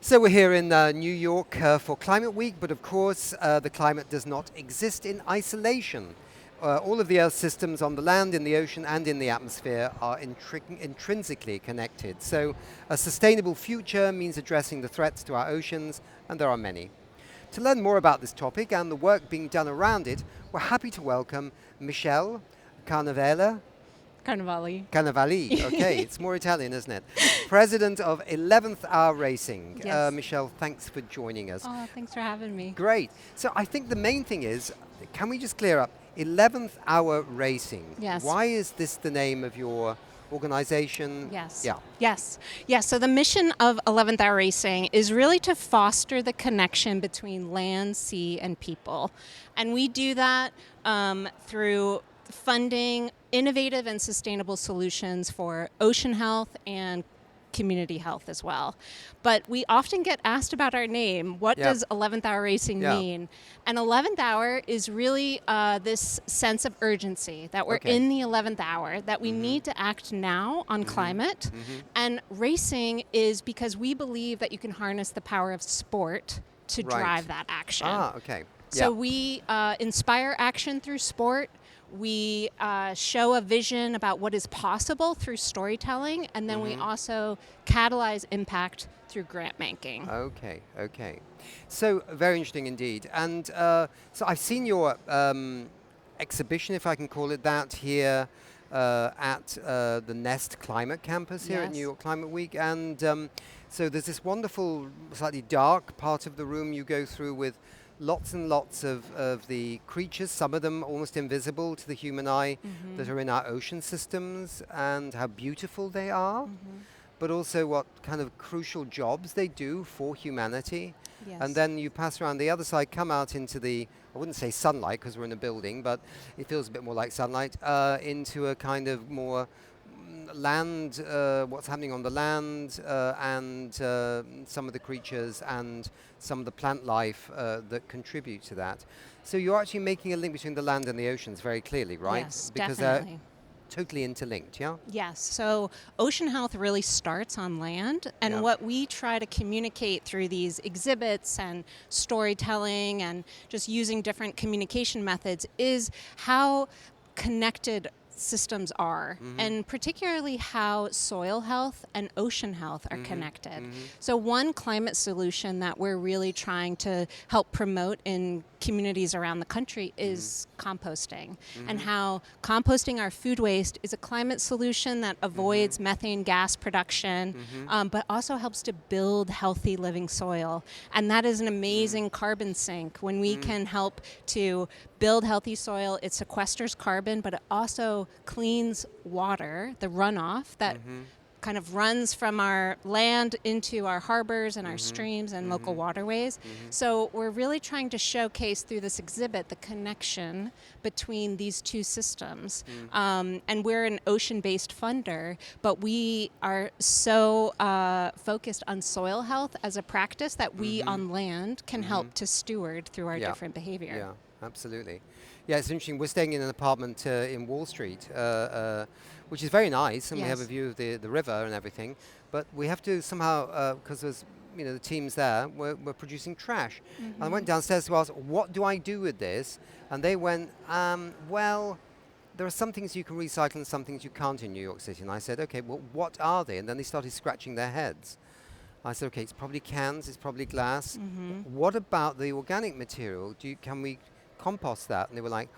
So we're here in New York for Climate Week, but of course the climate does not exist in isolation. All of the Earth's systems on the land, in the ocean and in the atmosphere are intrinsically connected. So a sustainable future means addressing the threats to our oceans, and there are many. To learn more about this topic and the work being done around it, we're happy to welcome Michelle Carnevale. Carnevale. Carnevale, okay, it's more Italian, isn't it? President of 11th Hour Racing. Yes. Michelle, thanks for joining us. Oh, thanks for having me. Great. So I think the main thing is, can we just clear up 11th Hour Racing? Yes. Why is this the name of your organization? Yes. Yeah. Yes. Yes. So the mission of 11th Hour Racing is really to foster the connection between land, sea, and people. And we do that through funding innovative and sustainable solutions for ocean health and community health as well. But we often get asked about our name. What Yeah. does 11th Hour Racing Yeah. mean? And 11th Hour is really this sense of urgency that we're Okay. in the 11th hour, that we need to act now on climate. And racing is because we believe that you can harness the power of sport to Right. drive that action. Ah, okay. So Yeah. we inspire action through sport. We show a vision about what is possible through storytelling, and then we also catalyze impact through grant making. Okay, okay. So very interesting indeed. And so I've seen your exhibition, if I can call it that, here at the Nest Climate Campus here at New Yes. York Climate Week. And so there's this wonderful, slightly dark part of the room you go through with lots and lots of the creatures, some of them almost invisible to the human eye, that are in our ocean systems, and how beautiful they are, but also what kind of crucial jobs they do for humanity. Yes. And then you pass around the other side, come out into the, I wouldn't say sunlight because we're in a building, but it feels a bit more like sunlight, into a kind of more land, what's happening on the land, and some of the creatures and some of the plant life that contribute to that. So you're actually making a link between the land and the oceans very clearly, right? Yes, Because definitely. they're totally interlinked, yeah? Yes, so ocean health really starts on land, and Yeah. what we try to communicate through these exhibits and storytelling and just using different communication methods is how connected systems are, and particularly how soil health and ocean health are connected. So one climate solution that we're really trying to help promote in communities around the country is composting, and how composting our food waste is a climate solution that avoids methane gas production, but also helps to build healthy living soil. And that is an amazing carbon sink. When we can help to build healthy soil, it sequesters carbon, but it also cleans water, the runoff that kind of runs from our land into our harbors and our streams and local waterways. So we're really trying to showcase through this exhibit the connection between these two systems. And we're an ocean-based funder, but we are so focused on soil health as a practice that we on land can help to steward through our Yeah. different behavior. Yeah, absolutely. Yeah, it's interesting. We're staying in an apartment in Wall Street, which is very nice, and we have a Yes. view of the river and everything. But we have to somehow, because there's the teams there, we're producing trash. And I went downstairs to ask, what do I do with this? And they went, well, there are some things you can recycle and some things you can't in New York City. And I said, okay, well, what are they? And then they started scratching their heads. I said, okay, it's probably cans, it's probably glass. What about the organic material? Can we compost that? And they were like,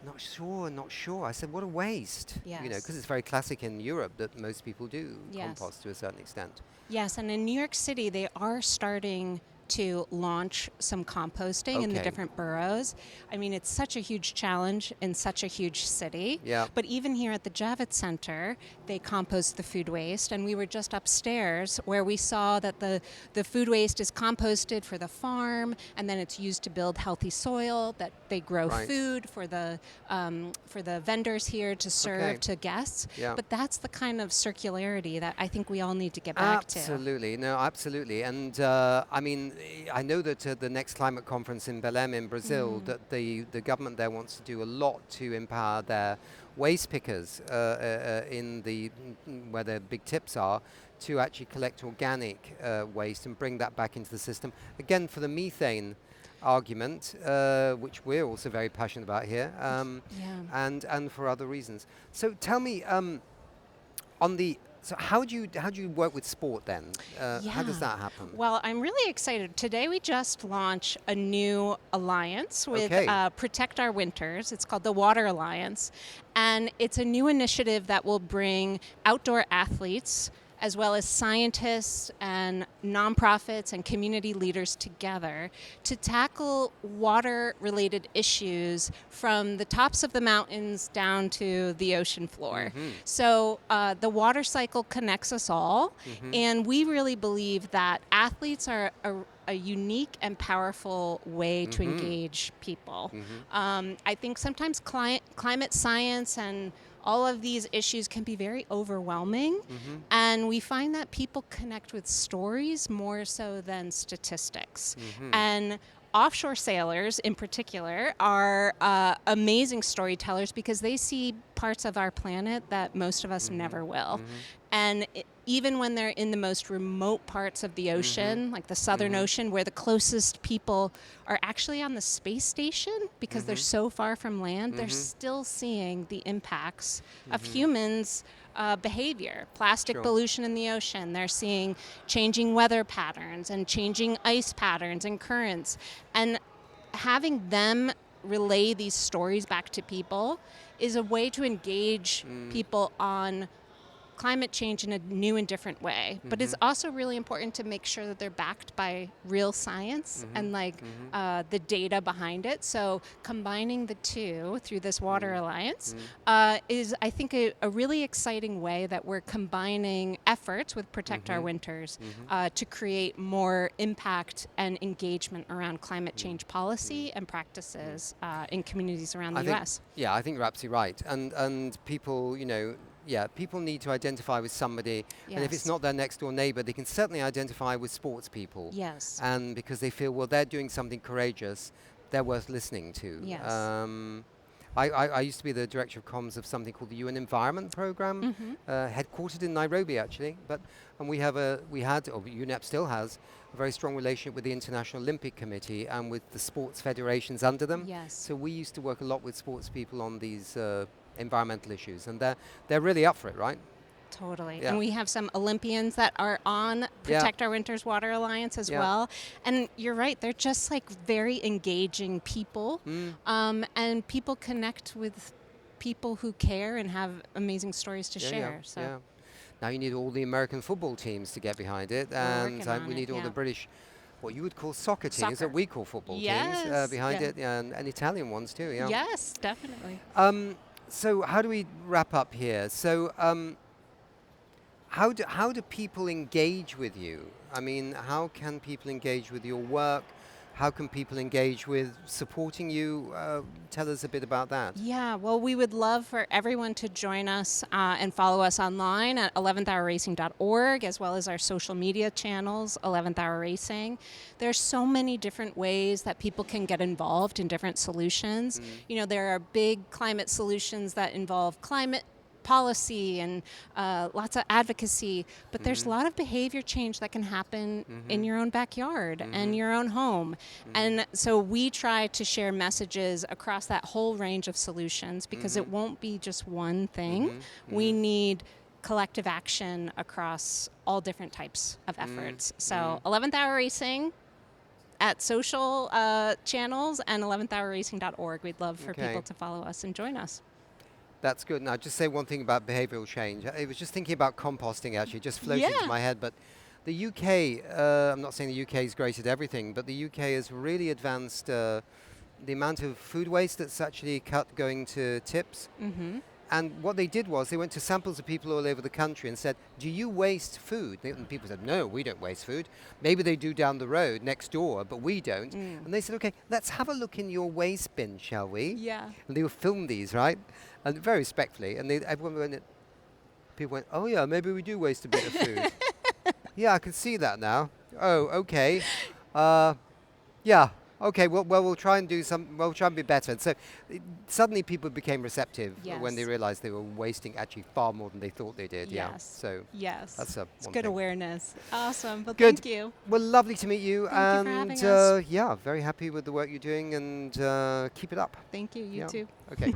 not sure. I said, what a waste. Yes. Because it's very classic in Europe that most people do Yes. compost to a certain extent. Yes, and in New York City, they are starting to launch some composting in the Okay. different boroughs. I mean, it's such a huge challenge in such a huge city. Yeah. But even here at the Javits Center, they compost the food waste. And we were just upstairs where we saw that the food waste is composted for the farm, and then it's used to build healthy soil, that they grow Right. food for the vendors here to serve Okay. to guests. Yeah. But that's the kind of circularity that I think we all need to get back to. Absolutely, no, absolutely. And I mean, I know that the next climate conference in Belém in Brazil, that the government there wants to do a lot to empower their waste pickers in where the big tips are, to actually collect organic waste and bring that back into the system. Again, for the methane argument, which we're also very passionate about here, and for other reasons. So tell me, so how do you work with sport then? How does that happen? Well, I'm really excited. Today we just launched a new alliance with Protect Our Winters. It's called the Water Alliance. And it's a new initiative that will bring outdoor athletes as well as scientists and nonprofits and community leaders together to tackle water-related issues from the tops of the mountains down to the ocean floor. So the water cycle connects us all, and we really believe that athletes are a unique and powerful way to engage people. I think sometimes climate science and all of these issues can be very overwhelming, and we find that people connect with stories more so than statistics. And offshore sailors in particular are amazing storytellers because they see parts of our planet that most of us never will. And even when they're in the most remote parts of the ocean, like the Southern Ocean, where the closest people are actually on the space station because they're so far from land, they're still seeing the impacts of humans' behavior. Plastic pollution in the ocean. They're seeing changing weather patterns and changing ice patterns and currents. And having them relay these stories back to people is a way to engage people on climate change in a new and different way. But it's also really important to make sure that they're backed by real science and the data behind it. So combining the two through this Water Alliance is, I think, a really exciting way that we're combining efforts with Protect Our Winters to create more impact and engagement around climate change policy and practices in communities around the U.S. Yeah, I think you're absolutely right. And people, people need to identify with somebody. And if it's not their next door neighbor, they can certainly identify with sports people. Yes. And because they feel, well, they're doing something courageous, they're worth listening to. Yes. I used to be the director of comms of something called the UN Environment Program, headquartered in Nairobi, actually. And UNEP still has, a very strong relationship with the International Olympic Committee and with the sports federations under them. Yes. So we used to work a lot with sports people on these environmental issues, and they're really up for it, right? Totally. Yeah. And we have some Olympians that are on Protect Our Winters Water Alliance as well. And you're right, they're just like very engaging people. And people connect with people who care and have amazing stories to share. So now you need all the American football teams to get behind it, and we need all the British, what you would call soccer teams, that we call football teams behind it, and Italian ones too. Yes, definitely. So how do we wrap up here? So how do people engage with you? I mean, how can people engage with your work? How can people engage with supporting you? Tell us a bit about that. Yeah, well, we would love for everyone to join us and follow us online at 11thhourracing.org, as well as our social media channels, 11th Hour Racing. There's so many different ways that people can get involved in different solutions. There are big climate solutions that involve climate policy and lots of advocacy, but there's a lot of behavior change that can happen in your own backyard and your own home. And so we try to share messages across that whole range of solutions because it won't be just one thing. We need collective action across all different types of efforts. So 11th Hour Racing at social channels and 11thhourracing.org. We'd love for people to follow us and join us. That's good. Now, just say one thing about behavioral change. I was just thinking about composting, actually, just floated into my head. But the UK, I'm not saying the UK is great at everything, but the UK has really advanced the amount of food waste that's actually cut going to tips. And what they did was they went to samples of people all over the country and said, do you waste food? And people said, no, we don't waste food. Maybe they do down the road next door, but we don't. And they said, okay, let's have a look in your waste bin, shall we? Yeah. And they would film these, right? And very respectfully. And people went, oh yeah, maybe we do waste a bit of food. Yeah, I can see that now. Oh, okay. Yeah. Okay, well, we'll try and do some. We'll try and be better. And so, suddenly people became receptive when they Yes. realised they were wasting actually far more than they thought they did. Yeah. Yes. So Yes. that's It's one good thing. awareness. Awesome. Well, Good. thank you. Well, lovely to meet you. Thank you for and having us. yeah, very happy with the work you're doing, and keep it up. Thank you. You Yeah. too. Okay.